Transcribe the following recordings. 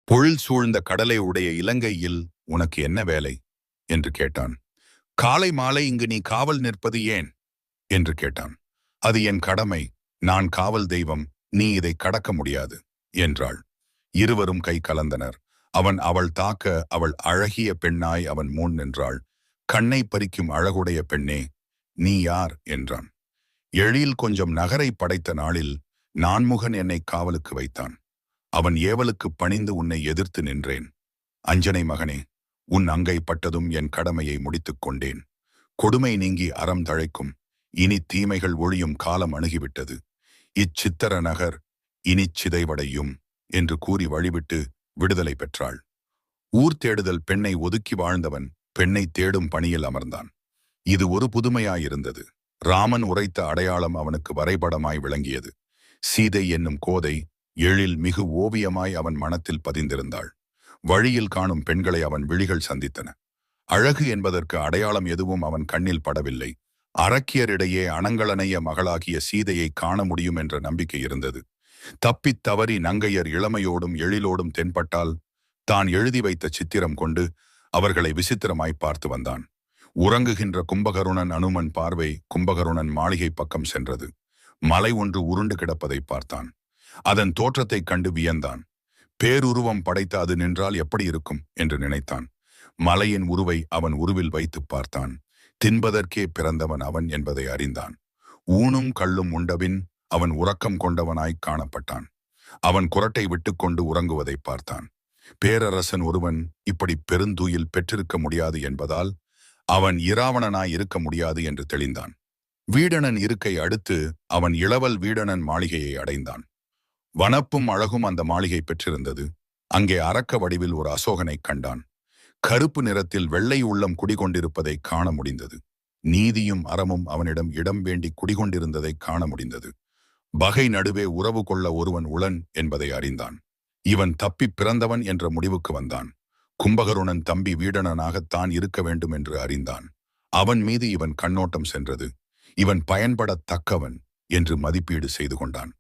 பொழில் சூழ்ந்த கடலை உடைய இலங்கையில் உனக்கு என்ன வேலை என்று கேட்டான். காலை மாலை இங்கு நீ காவல் நிற்பது ஏன் என்று கேட்டான். அது என் கடமை, நான் காவல் தெய்வம், நீ இதை கடக்க முடியாது என்றாள். இருவரும் கை கலந்தனர். அவள் தாக்க அவள் அழகிய பெண்ணாய் அவன் முன் நின்றாள். கண்ணை பறிக்கும் அழகுடைய பெண்ணே, நீ யார் என்றான். எழில் கொஞ்சம் நகரை படைத்த நாளில் நான்முகன் என்னை காவலுக்கு வைத்தான். அவன் ஏவலுக்கு பணிந்து உன்னை எதிர்த்து நின்றேன். அஞ்சனை மகனே, உன் அங்கை பட்டதும் என் கடமையை முடித்துக் கொண்டேன். கொடுமை நீங்கி அறம் தழைக்கும், இனி தீமைகள் ஒழியும் காலம் அணுகிவிட்டது. இச்சித்திர நகர் இனிச் சிதைவடையும் என்று கூறி வழிவிட்டு விடுதலை பெற்றாள். ஊர் தேடுதல் பெண்ணை ஒதுக்கி வாழ்ந்தவன் பெண்ணை தேடும் பணியில் அமர்ந்தான். இது ஒரு புதுமையாயிருந்தது. ராமன் உரைத்த அடையாளம் அவனுக்கு வரைபடமாய் விளங்கியது. சீதை என்னும் கோதை எழில் மிகு ஓவியமாய் அவன் மனத்தில் பதிந்திருந்தாள். வழியில் காணும் பெண்களை அவன் விழிகள் சந்தித்தன. அழகு என்பதற்கு அடையாளம் எதுவும் அவன் கண்ணில் படவில்லை. அரக்கியரிடையே அனங்களனைய மகளாகிய சீதையை காண முடியும் என்ற நம்பிக்கை இருந்தது. தப்பித் தவறி நங்கையர் இளமையோடும் எழிலோடும் தென்பட்டால் தான் எழுதி வைத்த சித்திரம் கொண்டு அவர்களை விசித்திரமாய் பார்த்து வந்தான். உறங்குகின்ற கும்பகருணன் அனுமன் பார்வை கும்பகருணன் மாளிகை பக்கம் சென்றது. மலை ஒன்று உருண்டு கிடப்பதை பார்த்தான். அதன் தோற்றத்தைக் கண்டு வியந்தான். பேருருவம் படைத்த அது நின்றால் எப்படி இருக்கும் என்று நினைத்தான். மலையின் உருவை அவன் உருவில் வைத்து பார்த்தான். தின்பதற்கே பிறந்தவன் அவன் என்பதை அறிந்தான். ஊனும் கள்ளும் உண்டபின் அவன் உறக்கம் கொண்டவனாய் காணப்பட்டான். அவன் குரட்டை விட்டுக்கொண்டு உறங்குவதை பார்த்தான். பேரரசன் ஒருவன் இப்படி பெருந்தூயில் பெற்றிருக்க முடியாது என்பதால் அவன் இராவணனாய் இருக்க முடியாது என்று தெளிந்தான். வீடணன் இருக்கை அடுத்து அவன் இளவல் வீடணன் மாளிகையை அடைந்தான். வனப்பும் அழகும் அந்த மாளிகை பெற்றிருந்தது. அங்கே அரக்க வடிவில் ஒரு அசோகனை கண்டான். கருப்பு நிறத்தில் வெள்ளை உள்ளம் குடிகொண்டிருப்பதை காண முடிந்தது. நீதியும் அறமும் அவனிடம் இடம் வேண்டி குடிகொண்டிருந்ததை காண முடிந்தது. பகை நடுவே உறவு கொள்ள ஒருவன் உளன் என்பதை அறிந்தான். இவன் தப்பி பிறந்தவன் என்ற முடிவுக்கு வந்தான். கும்பகருணன் தம்பி வீடணனாகத்தான் இருக்க வேண்டும் என்று அறிந்தான். அவன் மீது இவன் கண்ணோட்டம் சென்றது. இவன் பயன்படத்தக்கவன் என்று மதிப்பீடு செய்து கொண்டான்.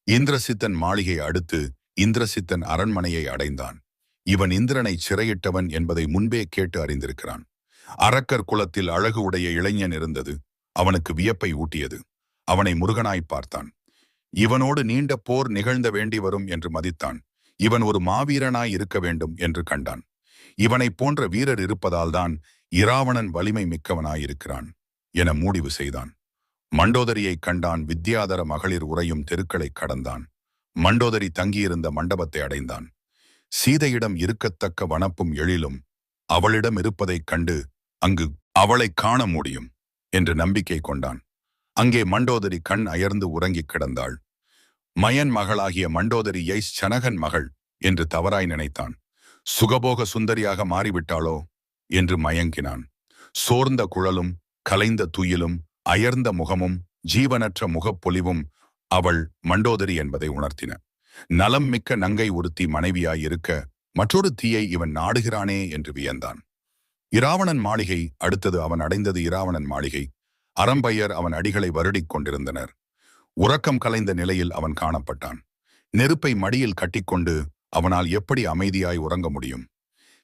இந்திரசித்தன் மாளிகை அடுத்து இந்திரசித்தன் அரண்மனையை அடைந்தான். இவன் இந்திரனை சிறையிட்டவன் என்பதை முன்பே கேட்டு அறிந்திருக்கிறான். அரக்கர் குலத்தில் அழகு உடைய இளைஞன் இருந்தது. அவனுக்கு வியப்பை ஊட்டியது. அவனை முருகனாய் பார்த்தான். இவனோடு நீண்ட போர் நிகழ்ந்த வேண்டி வரும் என்று மதித்தான். இவன் ஒரு மாவீரனாய் இருக்க வேண்டும் என்று கண்டான். இவனைப் போன்ற வீரர் இருப்பதால்தான் இராவணன் வலிமை மிக்கவனாயிருக்கிறான் என முடிவு செய்தான். மண்டோதரியை கண்டான். வித்யாதர மகளிர் உறையும் தெருக்களை கடந்தான். மண்டோதரி தங்கியிருந்த மண்டபத்தை அடைந்தான். சீதையிடம் இருக்கத்தக்க வனப்பும் எழிலும் அவளிடம் இருப்பதைக் கண்டு அங்கு அவளை காண முடியும் என்று நம்பிக்கை கொண்டான். அங்கே மண்டோதரி கண் அயர்ந்து உறங்கிக் கிடந்தாள். மயன் மகளாகிய மண்டோதரியை சனகன் மகள் என்று தவறாய் நினைத்தான். சுகபோக சுந்தரியாக மாறிவிட்டாளோ என்று மயங்கினான். சோர்ந்த குழலும் கலைந்த துயிலும் அயர்ந்த முகமும் ஜீவனற்ற முகப்பொலிவும் அவள் மண்டோதரி என்பதை உணர்த்தின. நலம் மிக்க நங்கை ஒருத்தி மனைவியாயிருக்க மற்றொரு தீயை இவன் நாடுகிறானே என்று வியந்தான். இராவணன் மாளிகை அடுத்தது அவன் அடைந்தது இராவணன் மாளிகை. அறம்பையர் அவன் அடிகளை வருடிக் கொண்டிருந்தனர். உறக்கம் கலைந்த நிலையில் அவன் காணப்பட்டான். நெருப்பை மடியில் கட்டிக்கொண்டு அவனால் எப்படி அமைதியாய் உறங்க முடியும்?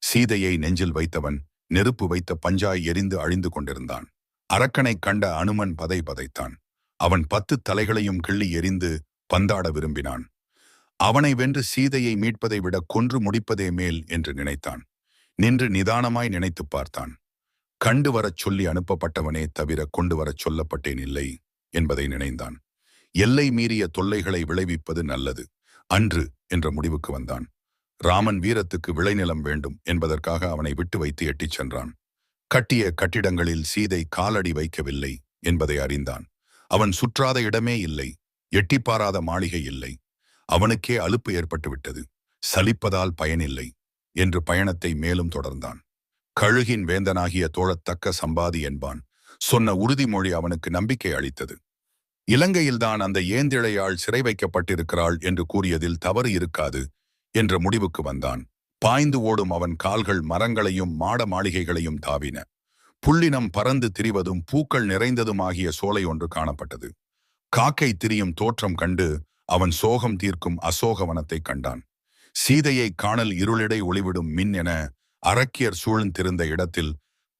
சீதையை நெஞ்சில் வைத்தவன் நெருப்பு வைத்த பஞ்சாய் எரிந்து அழிந்து கொண்டிருந்தான். அரக்கனை கண்ட அனுமன் பதை பதைத்தான். அவன் 10 தலைகளையும் கிள்ளி எரிந்து பந்தாட விரும்பினான். அவனை வென்று சீதையை மீட்பதை விட கொன்று முடிப்பதே மேல் என்று நினைத்தான். நின்று நிதானமாய் நினைத்து பார்த்தான். கண்டு வரச் சொல்லி அனுப்பப்பட்டவனே தவிர கொண்டு வரச் சொல்லப்பட்டேன் இல்லை என்பதை நினைந்தான். எல்லை மீறிய தொல்லைகளை விளைவிப்பது நல்லது அன்று என்ற முடிவுக்கு வந்தான். ராமன் வீரத்துக்கு விளைநிலம் வேண்டும் என்பதற்காக அவனை விட்டு வைத்து எட்டிச் சென்றான். கட்டிய கட்டிடங்களில் சீதை காலடி வைக்கவில்லை என்பதை அறிந்தான். அவன் சுற்றாத இடமே இல்லை, எட்டிப்பாராத மாளிகை இல்லை. அவனுக்கே அலுப்பு ஏற்பட்டுவிட்டது. சலிப்பதால் பயனில்லை என்று பயணத்தை மேலும் தொடர்ந்தான். கழுகின் வேந்தனாகிய தோழத்தக்க சம்பாதி என்பான் சொன்ன உறுதிமொழி அவனுக்கு நம்பிக்கை அளித்தது. இலங்கையில்தான் அந்த ஏந்திழையாள் சிறை வைக்கப்பட்டிருக்கிறாள் என்று கூறியதில் தவறு இருக்காது என்ற முடிவுக்கு வந்தான். பாய்ந்து ஓடும் அவன் கால்கள் மரங்களையும் மாட மாளிகைகளையும் தாவின. புள்ளினம் பறந்து திரிவதும் பூக்கள் நிறைந்ததுமாகிய சோலை ஒன்று காணப்பட்டது. காக்கை திரியும் தோற்றம் கண்டு அவன் சோகம் தீர்க்கும் அசோகவனத்தை கண்டான். சீதையை காணல் இருளிடை ஒளிவிடும் மின் என அரக்கியர் சூழ்ந்திருந்த இடத்தில்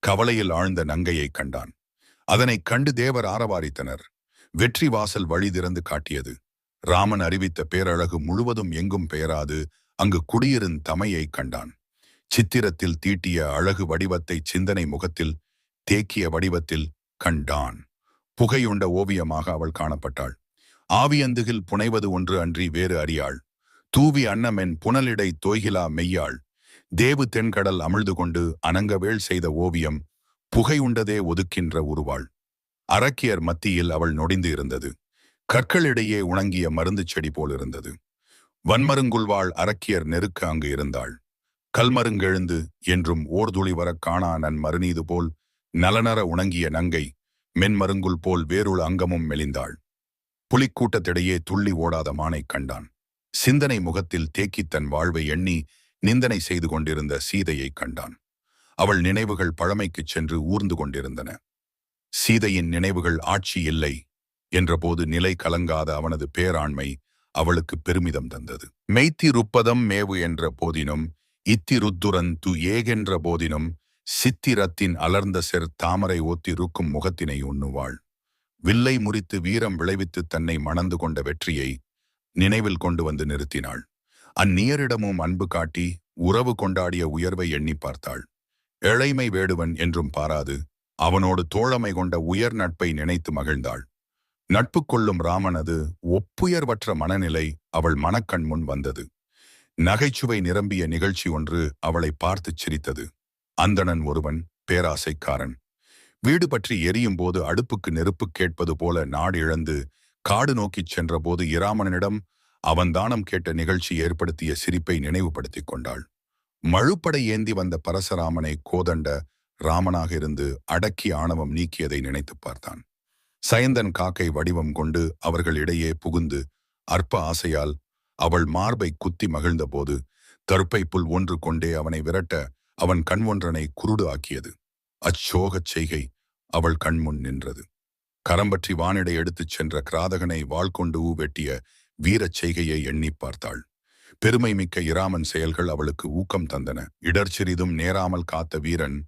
கவலையில் ஆழ்ந்த நங்கையை கண்டான். அதனைக் கண்டு தேவர் ஆரவாரித்தனர். வெற்றி வாசல் வழி திறந்து காட்டியது. ராமன் அறிவித்த பேரழகு முழுவதும் எங்கும் பெயராது அங்கு குடியிருந் தமையை கண்டான். சித்திரத்தில் தீட்டிய அழகு வடிவத்தை சிந்தனை முகத்தில் தேக்கிய வடிவத்தில் கண்டான். புகையுண்ட ஓவியமாக அவள் காணப்பட்டாள். ஆவியந்துகில் புனைவது ஒன்று அன்றி வேறு அறியாள். தூவி அன்னமென் புனலிடை தோய்கிலா மெய்யாள். தேவு தென்கடல் அமிழ்து கொண்டு அனங்கவேள் செய்த ஓவியம் புகையுண்டதே ஒதுக்கின்ற உருவாள். அரக்கியர் மத்தியில் அவள் நொடிந்து இருந்தது. கற்களிடையே உணங்கிய மருந்து செடி போலிருந்தது. வன்மருங்குள்வாள் அரக்கியர் நெருக்க அங்கு இருந்தாள். கல்மருங்கெழுந்து என்றும் ஓர்துளி வரக் காணா நன் மறுநீது போல் நலனற உணங்கிய நங்கை மென்மருங்குல் போல் வேறுள் அங்கமும் மெலிந்தாள். புலிக்கூட்டத்திடையே துள்ளி ஓடாத மானைக் கண்டான். சிந்தனை முகத்தில் தேக்கித் தன் வாழ்வை எண்ணி நிந்தனை செய்து கொண்டிருந்த சீதையைக் கண்டான். அவள் நினைவுகள் பழமைக்குச் சென்று ஊர்ந்து கொண்டிருந்தன. சீதையின் நினைவுகள் ஆட்சி இல்லை என்றபோது நிலை கலங்காத அவனது பேராண்மை அவளுக்கு பெருமிதம் தந்தது. மெய்த்தி ருப்பதம் மேவு என்ற போதினும் இத்தி ருத்துரன் து ஏகென்ற போதினும் சித்திரத்தின் அலர்ந்த செர் தாமரை ஓத்தி ருக்கும் முகத்தினை உண்ணுவாள். வில்லை முறித்து வீரம் விளைவித்து தன்னை மணந்து கொண்ட வெற்றியை நினைவில் கொண்டு வந்து நிறுத்தினாள். அந்நியரிடமும் அன்பு காட்டி உறவு கொண்டாடிய உயர்வை எண்ணி பார்த்தாள். இளைமை வேடுவன் என்றும் பாராது அவனோடு தோழமை கொண்ட உயர் நட்பை நினைத்து மகிழ்ந்தாள். நட்பு கொள்ளும் ராமனது ஒப்புயர்வற்ற மனநிலை அவள் மனக்கண் முன் வந்தது. நகைச்சுவை நிரம்பிய நிகழ்ச்சி ஒன்று அவளை பார்த்துச் சிரித்தது. அந்தணன் ஒருவன் பேராசைக்காரன். வீடு பற்றி எரியும் போது அடுப்புக்கு நெருப்பு கேட்பது போல நாடு இழந்து காடு நோக்கிச் சென்றபோது இராமனிடம் அவன் தானம் கேட்ட நிகழ்ச்சி ஏற்படுத்திய சிரிப்பை நினைவுபடுத்திக் கொண்டாள். மழுப்படை ஏந்தி வந்த பரசராமனை கோதண்ட ராமனாக இருந்து அடக்கி ஆணவம் நீக்கியதை நினைத்து பார்த்தான். சயந்தன் காக்கை வடிவம் கொண்டு அவர்களிடையே புகுந்து அற்ப ஆசையால் அவள் மார்பை குத்தி மகிழ்ந்த போது தற்பை புல் ஒன்று கொண்டே அவனை விரட்ட அவன் கண் ஒன்றனை குருடு ஆக்கியது. அச்சோகச் செய்கை அவள் கண்முன் நின்றது. கரம்பற்றி வானிடை எடுத்துச் சென்ற கிராதகனை வாள் கொண்டு வெட்டிய வீரச் செய்கையை எண்ணி பார்த்தாள். பெருமை மிக்க இராமன் செயல்கள் அவளுக்கு ஊக்கம் தந்தன. இடர்சிறிதும் நேராமல் காத்த வீரன்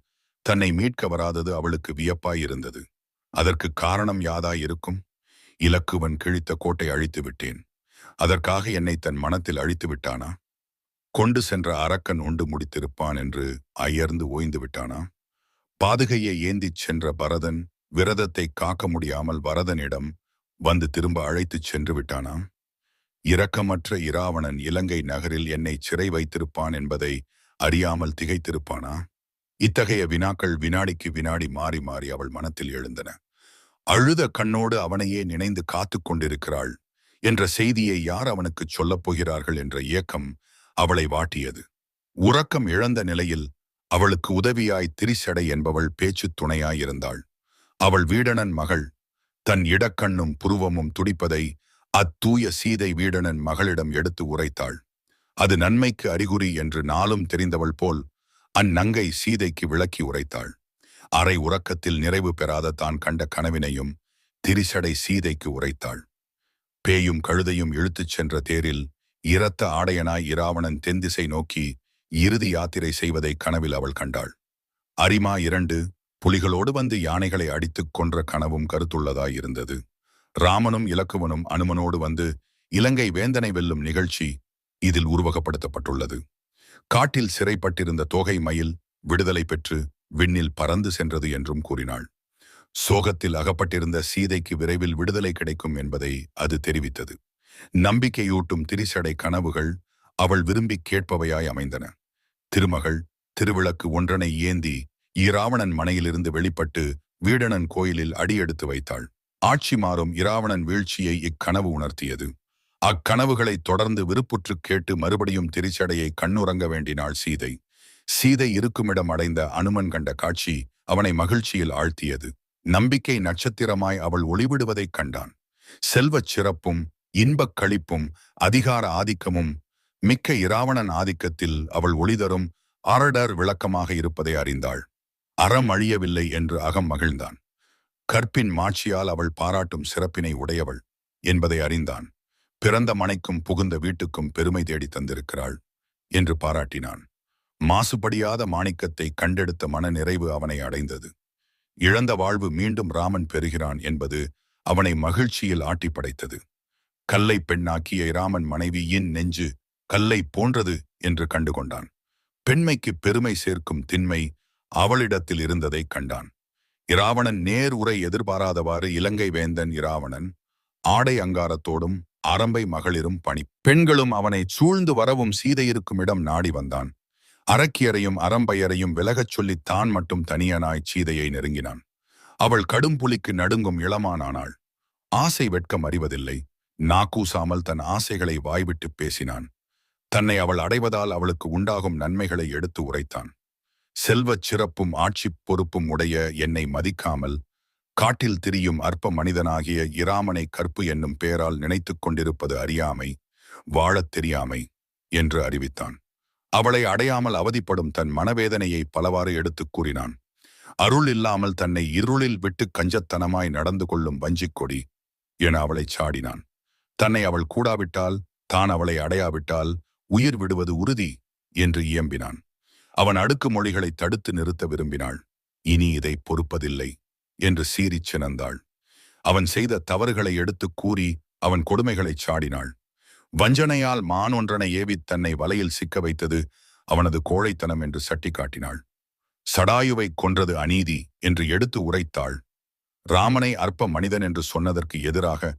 தன்னை மீட்க வராதது அவளுக்கு வியப்பாயிருந்தது. அதற்கு காரணம் யாதாயிருக்கும்? இலக்குவன் கிழித்த கோட்டை அழித்து விட்டேன். அதற்காக என்னை தன் மனத்தில் அழித்து விட்டானா? கொண்டு சென்ற அரக்கன் உண்டு முடித்திருப்பான் என்று அயர்ந்து ஓய்ந்து விட்டானா? பாதுகையை ஏந்திச் சென்ற பரதன் விரதத்தை காக்க முடியாமல் வரதனிடம் வந்து திரும்ப அழைத்துச் சென்று விட்டானா? இரக்கமற்ற இராவணன் இலங்கை நகரில் என்னை சிறை வைத்திருப்பான் என்பதை அறியாமல் திகைத்திருப்பானா? இத்தகைய வினாக்கள் வினாடிக்கு வினாடி மாறி மாறி அவள் மனத்தில் எழுந்தன. அழுத கண்ணோடு அவனையே நினைந்து காத்து கொண்டிருக்கிறாள் என்ற செய்தியை யார் அவனுக்குச் சொல்லப் போகிறார்கள் என்ற ஏக்கம் அவளை வாட்டியது. உறக்கம் இழந்த நிலையில் அவளுக்கு உதவியாய் திரிசடை என்பவள் பேச்சுத் துணையாயிருந்தாள். அவள் வீடணன் மகள். தன் இடக்கண்ணும் புருவமும் துடிப்பதை அத்தூய சீதை வீடணன் மகளிடம் எடுத்து உரைத்தாள். அது நன்மைக்கு அறிகுறி என்று நாளும் தெரிந்தவள் போல் அந்நங்கை சீதைக்கு விளக்கி உரைத்தாள். அரை உறக்கத்தில் நிறைவு பெறாத தான் கண்ட கனவினையும் திரிசடை சீதைக்கு உரைத்தாள். பேயும் கழுதையும் இழுத்துச் சென்ற தேரில் இரத்த ஆடையனாய் இராவணன் தென்திசை நோக்கி இறுதி யாத்திரை செய்வதை கனவில் அவள் கண்டாள். அரிமா 2 புலிகளோடு வந்து யானைகளை அடித்துக் கொன்ற கனவும் கருத்துள்ளதாயிருந்தது. ராமனும் இலக்குவனும் அனுமனோடு வந்து இலங்கை வேந்தனை வெல்லும் நிகழ்ச்சி இதில் உருவகப்படுத்தப்பட்டுள்ளது. காட்டில் சிறைப்பட்டிருந்த தோகை மயில் விடுதலை பெற்று விண்ணில் பறந்து சென்றது என்றும் கூறினாள். சோகத்தில் அகப்பட்டிருந்த சீதைக்கு விரைவில் விடுதலை கிடைக்கும் என்பதை அது தெரிவித்தது. நம்பிக்கையூட்டும் திரிசடை கனவுகள் அவள் விரும்பி கேட்பவையாய் அமைந்தன. திருமகள் திருவிளக்கு ஒன்றனை ஏந்தி இராவணன் மனையிலிருந்து வெளிப்பட்டு வீடணன் கோயிலில் அடியெடுத்து வைத்தாள். ஆட்சி மாறும் இராவணன் வீழ்ச்சியை இக்கனவு உணர்த்தியது. அக்கனவுகளை தொடர்ந்து விருப்புற்று கேட்டு மறுபடியும் திரிசடையை கண்ணுறங்க வேண்டினாள் சீதை. சீதை இருக்குமிடம் அடைந்த அனுமன் கண்ட காட்சி அவனை மகிழ்ச்சியில் ஆழ்த்தியது. நம்பிக்கை நட்சத்திரமாய் அவள் ஒளிவிடுவதைக் கண்டான். செல்வச் சிறப்பும் இன்பக் களிப்பும் அதிகார ஆதிக்கமும் மிக்க இராவணன் ஆதிக்கத்தில் அவள் ஒளிதரும் அரடர் விளக்கமாக இருப்பதை அறிந்தாள். அறம் அழியவில்லை என்று அகம் மகிழ்ந்தான். கற்பின் மாட்சியால் அவள் பாராட்டும் சிறப்பினை உடையவள் என்பதை அறிந்தான். பிறந்த மனைக்கும் புகுந்த வீட்டுக்கும் பெருமை தேடி தந்திருக்கிறாள் என்று பாராட்டினான். மாசுபடியாத மாணிக்கத்தை கண்டெடுத்த மன நிறைவு அவனை அடைந்தது. இழந்த வாழ்வு மீண்டும் ராமன் பெறுகிறான் என்பது அவனை மகிழ்ச்சியில் ஆட்டி படைத்தது. கல்லை பெண்ணாக்கிய இராமன் மனைவியின் நெஞ்சு கல்லை போன்றது என்று கண்டுகொண்டான். பெண்மைக்கு பெருமை சேர்க்கும் திண்மை அவளிடத்தில் இருந்ததை கண்டான். இராவணன் நேர் உரை எதிர்பாராதவாறு இலங்கை வேந்தன் இராவணன் ஆடை அங்காரத்தோடும் அரம்பை மகளிரும் பணி பெண்களும் அவனை சூழ்ந்து வரவும் சீதை இருக்கும் இடம் நாடி வந்தான். அரக்கியரையும் அரம்பையரையும் விலகச் சொல்லி தான் மட்டும் தனியனாய் சீதையை நெருங்கினான். அவள் கடும் புலிக்கு நடுங்கும் இளமானானாள். ஆசை வெட்கம் அறிவதில்லை. நாக்கூசாமல் தன் ஆசைகளை வாய்விட்டு பேசினான். தன்னை அவள் அடைவதால் அவளுக்கு உண்டாகும் நன்மைகளை எடுத்து உரைத்தான். செல்வச் சிறப்பும் ஆட்சிப் பொறுப்பும் உடைய என்னை மதிக்காமல் காட்டில் திரியும் அற்ப மனிதனாகிய இராமனை கற்பு என்னும் பெயரால் நினைத்து கொண்டிருப்பது அறியாமை, வாழத் தெரியாமை என்று அறிவித்தான். அவளை அடையாமல் அவதிப்படும் தன் மனவேதனையை பலவாறு எடுத்துக் கூறினான். அருள் இல்லாமல் தன்னை இருளில் விட்டு கஞ்சத்தனமாய் நடந்து கொள்ளும் வஞ்சிக்கொடி என அவளை சாடினான். தன்னை அவள் கூடாவிட்டால், தான் அவளை அடையாவிட்டால் உயிர் விடுவது உறுதி என்று இயம்பினான். அவன் அடுக்கு மொழிகளை தடுத்து நிறுத்த விரும்பினாள். இனி இதை பொறுப்பதில்லை என்று சீறிச் சினந்தாள். அவன் செய்த தவறுகளை எடுத்துக் கூறி அவன் கொடுமைகளைச் சாடினாள். வஞ்சனையால் மான் ஒன்றனை ஏவித் தன்னை வலையில் சிக்க வைத்தது அவனது கோழைத்தனம் என்று சட்டி காட்டினாள். சடாயுவை கொன்றது அநீதி என்று எடுத்து உரைத்தாள். ராமனை அற்ப மனிதன் என்று சொன்னதற்கு எதிராக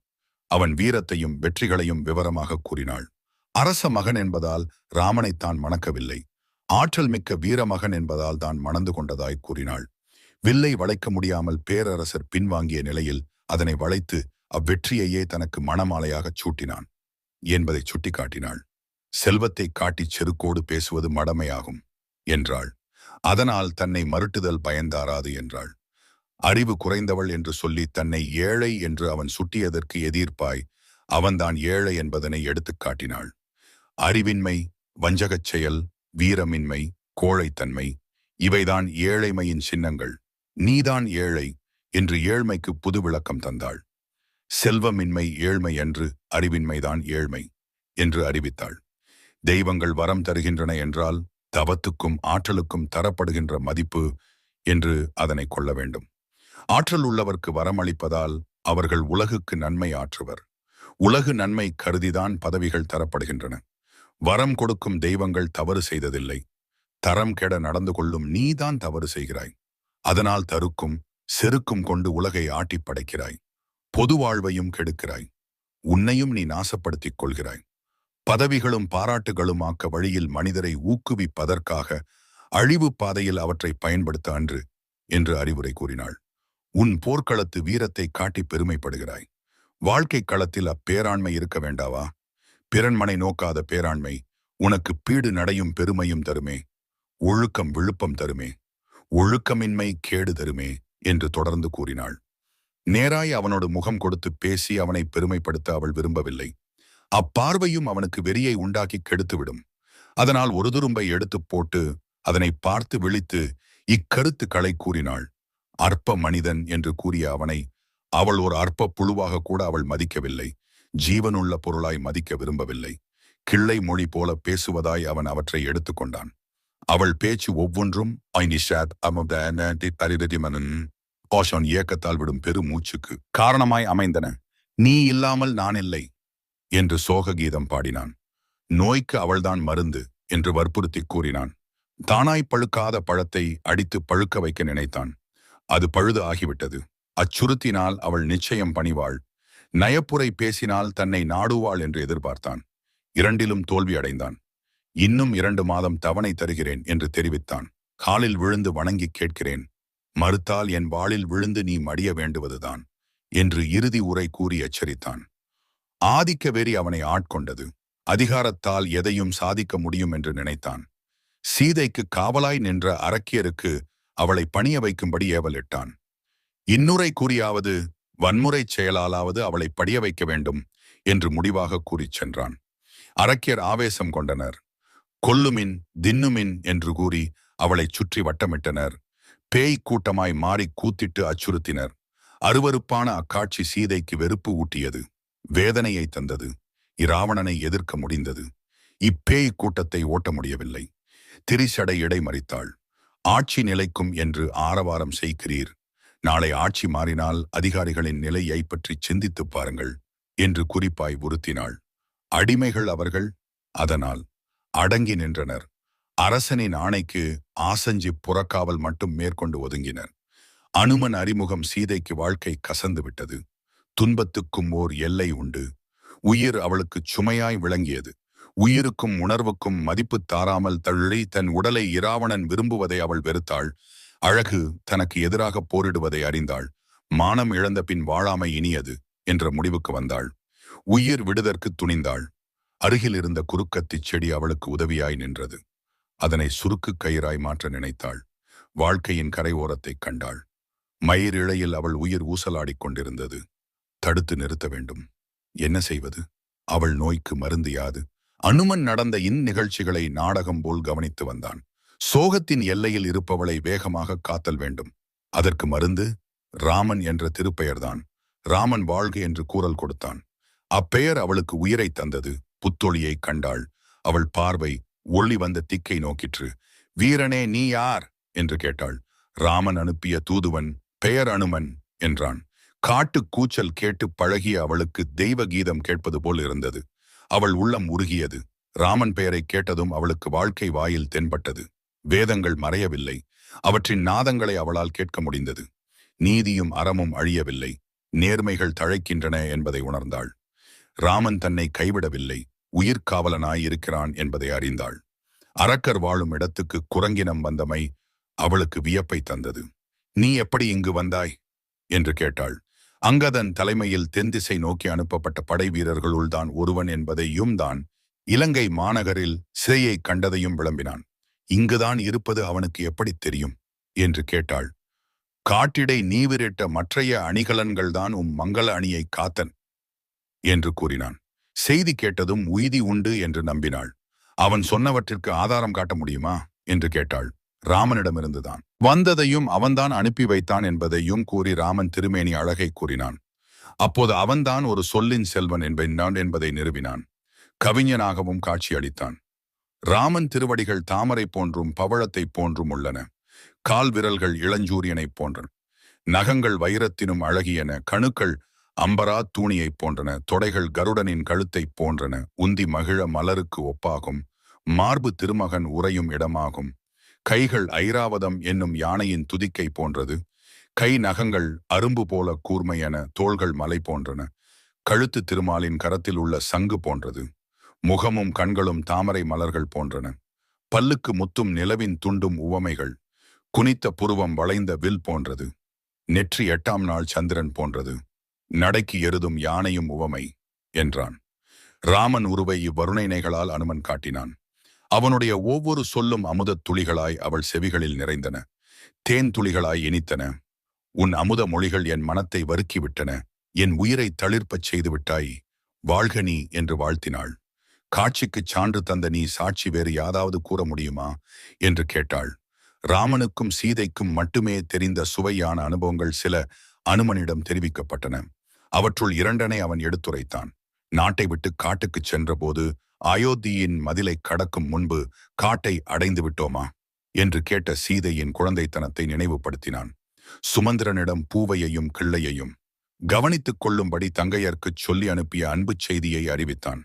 அவன் வீரத்தையும் வெற்றிகளையும் விவரமாக கூறினாள். அரச மகன் என்பதால் ராமனைத்தான் மணக்கவில்லை, ஆற்றல் மிக்க வீரமகன் என்பதால் தான் மணந்து கொண்டதாய் கூறினாள். வில்லை வளைக்க முடியாமல் பேரரசர் பின்வாங்கிய நிலையில் அதனை வளைத்து அவ்வெற்றியையே தனக்கு மணமாலையாகச் சூட்டினான் என்பதை சுட்டிக்காட்டினாள். செல்வத்தை காட்டிச் செருக்கோடு பேசுவது மடமையாகும் என்றாள். அதனால் தன்னை மறுட்டுதல் பயந்தாராது என்றாள். அறிவு குறைந்தவள் என்று சொல்லி தன்னை ஏழை என்று அவன் சுட்டியதற்கு எதிர்ப்பாய் அவன்தான் ஏழை என்பதனை எடுத்துக் காட்டினாள். அறிவின்மை, வஞ்சகச் செயல், வீரமின்மை, கோழைத்தன்மை இவைதான் ஏழைமையின் சின்னங்கள். நீதான் ஏழை என்று ஏழ்மைக்கு புது விளக்கம் தந்தாள். செல்வமின்மை ஏழ்மை என்று, அறிவின்மைதான் ஏழ்மை என்று அறிவித்தாள். தெய்வங்கள் வரம் தருகின்றன என்றால் தவத்துக்கும் ஆற்றலுக்கும் தரப்படுகின்ற மதிப்பு என்று அதனை கொள்ள வேண்டும். ஆற்றல் உள்ளவர்க்கு வரம் அளிப்பதால் அவர்கள் உலகுக்கு நன்மை ஆற்றுவர். உலகு நன்மை கருதிதான் பதவிகள் தரப்படுகின்றன. வரம் கொடுக்கும் தெய்வங்கள் தவறு செய்ததில்லை. தரம் கெட நடந்து கொள்ளும் நீதான் தவறு செய்கிறாய். அதனால் தருக்கும் செருக்கும் கொண்டு உலகை ஆட்டி படைக்கிறாய். பொது வாழ்வையும் கெடுக்கிறாய். உன்னையும் நீ நாசப்படுத்திக் கொள்கிறாய். பதவிகளும் பாராட்டுகளும் ஆக்க வழியில் மனிதரை ஊக்குவிப்பதற்காக அழிவு பாதையில் அவற்றை பயன்படுத்த அன்று என்று அறிவுரை கூறினாள். உன் போர்க்களத்து வீரத்தை காட்டி பெருமைப்படுகிறாய். வாழ்க்கை களத்தில் அப்பேராண்மை இருக்க வேண்டாவா? பிறன்மனை நோக்காத பேராண்மை உனக்கு பீடு நடையும் பெருமையும் தருமே. ஒழுக்கம் விழுப்பம் தருமே. ஒழுக்கமின்மை கேடு தருமே என்று தொடர்ந்து கூறினாள். நேராய் அவனோடு முகம் கொடுத்து பேசி அவனை பெருமைப்படுத்த அவள் விரும்பவில்லை. அப்பார்வையும் அவனுக்கு வெறியை உண்டாக்கி கெடுத்துவிடும். அதனால் ஒரு துரும்பை எடுத்து போட்டு அதனை பார்த்து விழித்து இக்கருத்துக்களை கூறினாள். அற்ப மனிதன் என்று கூறிய அவனை அவள் ஒரு அற்ப புழுவாக கூட அவள் மதிக்கவில்லை. ஜீவனுள்ள பொருளாய் மதிக்க விரும்பவில்லை. கிள்ளை மொழி போல பேசுவதாய் அவன் அவற்றை எடுத்துக்கொண்டான். அவள் பேச்சு ஒவ்வொன்றும் ஓஷோன் இயக்கத்தால் விடும் பெருமூச்சுக்கு காரணமாய் அமைந்தன. நீ இல்லாமல் நான் இல்லை என்று சோக கீதம் பாடினான். நோய்க்கு அவள்தான் மருந்து என்று வற்புறுத்தி கூறினான். தானாய் பழுக்காத பழத்தை அடித்து பழுக்க வைக்க நினைத்தான். அது பழுது ஆகிவிட்டது. அச்சுறுத்தினால் அவள் நிச்சயம் பணிவாள். நயப்புரை பேசினால் தன்னை நாடுவாள் என்று எதிர்பார்த்தான். இரண்டிலும் தோல்வி அடைந்தான். இன்னும் 2 மாதம் தவணை தருகிறேன் என்று தெரிவித்தான். காலில் விழுந்து வணங்கி கேட்கிறேன். மறுத்தால் என் வாளில் விழுந்து நீ மடிய வேண்டுவதுதான் என்று இறுதி உரை கூறி எச்சரித்தான். ஆதிக்க வெறி அவனை ஆட்கொண்டது. அதிகாரத்தால் எதையும் சாதிக்க முடியும் என்று நினைத்தான். சீதைக்கு காவலாய் நின்ற அரக்கியருக்கு அவளை பணிய வைக்கும்படி ஏவலிட்டான். இன்னுரை கூறியாவது வன்முறைச் செயலாலாவது அவளை படிய வைக்க வேண்டும் என்று முடிவாக கூறிச் சென்றான். அரக்கியர் ஆவேசம் கொண்டனர். கொல்லுமின் தின்னுமின் என்று கூறி அவளைச் சுற்றி வட்டமிட்டனர். பேய் கூட்டமாய் மாறி கூத்திட்டு அச்சுறுத்தினர். அருவருப்பான அக்காட்சி சீதைக்கு வெறுப்பு ஊட்டியது. வேதனையை தந்தது. இராவணனை எதிர்க்க முடிந்தது. இப்பேய் கூட்டத்தை ஓட்ட முடியவில்லை. திரிசடை இடைமறித்தாள். ஆட்சி நிலைக்கும் என்று ஆரவாரம் செய்கிறீர். நாளை ஆட்சி மாறினால் அதிகாரிகளின் நிலையை பற்றி சிந்தித்துப் பாருங்கள் என்று குறிப்பாய் உறுத்தினாள். அடிமைகள் அவர்கள். அதனால் அடங்கி நின்றனர். அரசனின் ஆணைக்கு ஆசஞ்சி புறக்காவல் மட்டும் மேற்கொண்டு ஒதுங்கினர். அனுமன் அறிமுகம் சீதைக்கு வாழ்க்கை கசந்து விட்டது. துன்பத்துக்கும் ஓர் எல்லை உண்டு. உயிர் அவளுக்கு சுமையாய் விளங்கியது. உயிருக்கும் உணர்வுக்கும் மதிப்பு தாராமல் தள்ளி தன் உடலை இராவணன் விரும்புவதை அவள் வெறுத்தாள். அழகு தனக்கு எதிராக போரிடுவதை அறிந்தாள். மானம் இழந்த பின் வாழாமை இனியது என்ற முடிவுக்கு வந்தாள். உயிர் விடுதற்கு துணிந்தாள். அருகில் இருந்த குறுக்கத்திச் செடி அவளுக்கு உதவியாய் நின்றது. அதனை சுருக்கு கயிறாய் மாற்ற நினைத்தாள். வாழ்க்கையின் கரையோரத்தைக் கண்டாள். மயிரிழையில் அவள் உயிர் ஊசலாடிக் கொண்டிருந்தது. தடுத்து நிறுத்த வேண்டும். என்ன செய்வது? அவள் நோய்க்கு மருந்து யாது? அனுமன் நடந்த இந்நிகழ்ச்சிகளை நாடகம் போல் கவனித்து வந்தான். சோகத்தின் எல்லையில் இருப்பவளை வேகமாக காத்தல் வேண்டும். அதற்கு மருந்து ராமன் என்ற திருப்பெயர்தான். ராமன் வாழ்க என்று கூறல் கொடுத்தான். அப்பெயர் அவளுக்கு உயிரை தந்தது. புத்தொளியை கண்டாள். அவள் பார்வை ஒளி வந்த திக்கை நோக்கிற்று. வீரனே, நீ யார் என்று கேட்டாள். ராமன் அனுப்பிய தூதுவன், பெயர் அனுமன் என்றான். காட்டு கூச்சல் கேட்டு பழகிய அவளுக்கு தெய்வ கீதம் கேட்பது போல் இருந்தது. அவள் உள்ளம் உருகியது. ராமன் பெயரை கேட்டதும் அவளுக்கு வாழ்க்கை வாயில் தென்பட்டது. வேதங்கள் மறையவில்லை. அவற்றின் நாதங்களை அவளால் கேட்க முடிந்தது. நீதியும் அறமும் அழியவில்லை. நேர்மைகள் தழைக்கின்றன என்பதை உணர்ந்தாள். ராமன் தன்னை கைவிடவில்லை. உயிர்காவலனாய் இருக்கிறான் என்பதை அறிந்தாள். அரக்கர் வாழும் இடத்துக்கு குரங்கினம் வந்தமை அவளுக்கு வியப்பை தந்தது. நீ எப்படி இங்கு வந்தாய் என்று கேட்டாள். அங்கதன் தலைமையில் தென்திசை நோக்கி அனுப்பப்பட்ட படை வீரர்களுள் தான் ஒருவன் என்பதையும் தான் இலங்கை மாநகரில் சிறையை கண்டதையும் விளம்பினான். இங்குதான் இருப்பது அவனுக்கு எப்படி தெரியும் என்று கேட்டாள். காட்டிடை நீவிரிட்ட மற்றைய அணிகலன்கள்தான் மங்கள அணியை காத்தன் என்று கூறினான். செய்தி கேட்டதும் உய்தி உண்டு என்று நம்பினாள். அவன் சொன்னவற்றிற்கு ஆதாரம் காட்ட முடியுமா என்று கேட்டாள். ராமனிடமிருந்துதான் வந்ததையும் அவன்தான் அனுப்பி வைத்தான் என்பதையும் கூறி ராமன் திருமேனி அழகை கூறினான். அப்போது அவன்தான் ஒரு சொல்லின் செல்வன் என்பதை நிறுவினான். கவிஞனாகவும் காட்சியளித்தான். ராமன் திருவடிகள் தாமரை போன்றும் பவழத்தைப் போன்றும் உள்ளன. கால் விரல்கள் இளஞ்சூரியனைப் போன்றன. நகங்கள் வைரத்தினும் அழகியன. கணுக்கள் அம்பரா தூணியைப் போன்றன. தொடைகள் கருடனின் கழுத்தைப் போன்றன. உந்தி மகிழ மலருக்கு ஒப்பாகும். மார்பு திருமகன் உறையும் இடமாகும். கைகள் ஐராவதம் என்னும் யானையின் துதிக்கை போன்றது. கை நகங்கள் அரும்பு போல கூர்மையன. தோள்கள் மலை போன்றன. கழுத்து திருமாலின் கரத்தில் உள்ள சங்கு போன்றது. முகமும் கண்களும் தாமரை மலர்கள் போன்றன. பல்லுக்கு முத்தும் நிலவின் துண்டும் உவமைகள். குனித்த புருவம் வளைந்த வில் போன்றது. நெற்றி 8ஆம் நாள் சந்திரன் போன்றது. நடைக்கு எருதும் யானையும் உவமை என்றான். ராமன் உருவை இவ்வருணைனைகளால் அனுமன் காட்டினான். அவனுடைய ஒவ்வொரு சொல்லும் அமுதத் துளிகளாய் அவள் செவிகளில் நிறைந்தன. தேன் துளிகளாய் இனித்தன. உன் அமுத மொழிகள் என் மனத்தை வருக்கிவிட்டன. என் உயிரை தளிர்ப்பச் செய்து விட்டாய். வாழ்க நீ என்று வாழ்த்தினாள். காட்சிக்குச் சான்று தந்த நீ சாட்சி வேறு யாதாவது கூற முடியுமா என்று கேட்டாள். ராமனுக்கும் சீதைக்கும் மட்டுமே தெரிந்த சுவையான அனுபவங்கள் சில அனுமனிடம் தெரிவிக்கப்பட்டன. அவற்றுள் 2 அவன் எடுத்துரைத்தான். நாட்டை விட்டு காட்டுக்குச் சென்றபோது அயோத்தியின் மதிலை கடக்கும் முன்பு காட்டை அடைந்து விட்டோமா என்று கேட்ட சீதையின் குழந்தைத்தனத்தை நினைவுபடுத்தினான். சுமந்திரனிடம் பூவையையும் கிள்ளையையும் கவனித்துக் கொள்ளும்படி தங்கையர்க்குச் சொல்லி அனுப்பிய அன்புச் செய்தியை அறிவித்தான்.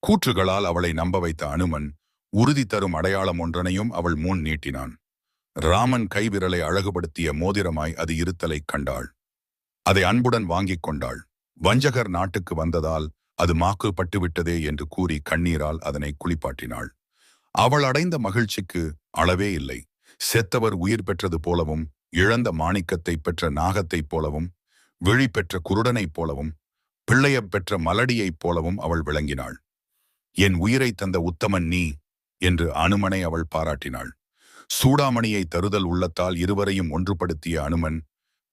கூற்றுகளால் அவளை நம்ப வைத்த அனுமன் உறுதி தரும் அடையாளம் ஒன்றனையும் அவள் முன் நீட்டினான். ராமன் கைவிரலை அழகுபடுத்திய மோதிரமாய் அது இருத்தலைக் கண்டாள். அதை அன்புடன் வாங்கிக் கொண்டாள். வஞ்சகர் நாட்டுக்கு வந்ததால் அது மாக்குப்பட்டுவிட்டதே என்று கூறி கண்ணீரால் அதனை குளிப்பாட்டினாள். அவள் அடைந்த மகிழ்ச்சிக்கு அளவே இல்லை. செத்தவர் உயிர் பெற்றது போலவும், இழந்த மாணிக்கத்தை பெற்ற நாகத்தைப் போலவும், விழி பெற்ற குருடனைப் போலவும், பிள்ளையப் பெற்ற மலடியைப் போலவும் அவள் விளங்கினாள். என் உயிரை தந்த உத்தமன் நீ என்று அனுமனை அவள் பாராட்டினாள். சூடாமணியை தருதல் உள்ளத்தால் இருவரையும் ஒன்றுபடுத்திய அனுமன்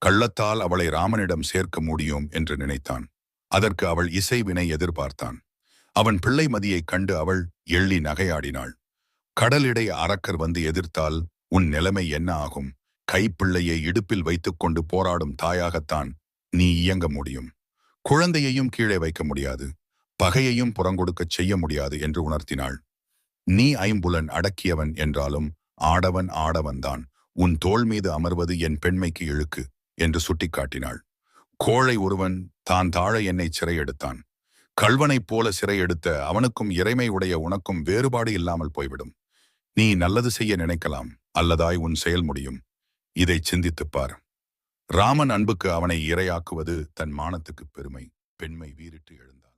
கள்ளத்தால் அவளை ராமனிடம் சேர்க்க முடியும் என்று நினைத்தான். அதற்கு அவள் இசைவினை எதிர்பார்த்தான். அவன் பிள்ளை மதியைக் கண்டு அவள் எள்ளி நகையாடினாள். கடலிடை அரக்கர் வந்து எதிர்த்தால் உன் நிலைமை என்ன ஆகும்? கைப்பிள்ளையை இடுப்பில் வைத்துக்கொண்டு போராடும் தாயாகத்தான் நீ இயங்க முடியும். குழந்தையையும் கீழே வைக்க முடியாது. பகையையும் புறங்கொடுக்கச் செய்ய முடியாது என்று உணர்த்தினாள். நீ ஐம்புலன் அடக்கியவன் என்றாலும் ஆடவன் ஆடவன்தான். உன் தோள் மீது அமர்வது என் பெண்மைக்கு இழுக்கு என்று சுட்டிக்காட்டினாள். கோழை ஒருவன் தான் தாழ என்னை சிறையெடுத்தான். கள்வனைப் போல சிறையெடுத்த அவனுக்கும் இறைமை உடைய உனக்கும் வேறுபாடு இல்லாமல் போய்விடும். நீ நல்லது செய்ய நினைக்கலாம், அல்லதாய் உன் செயல் முடியும். இதைச் சிந்தித்துப் பார். ராமன் அன்புக்கு அவனை இரையாக்குவது தன் மானத்துக்குப் பெருமை. பெண்மை வீறிட்டு எழுந்தாள்.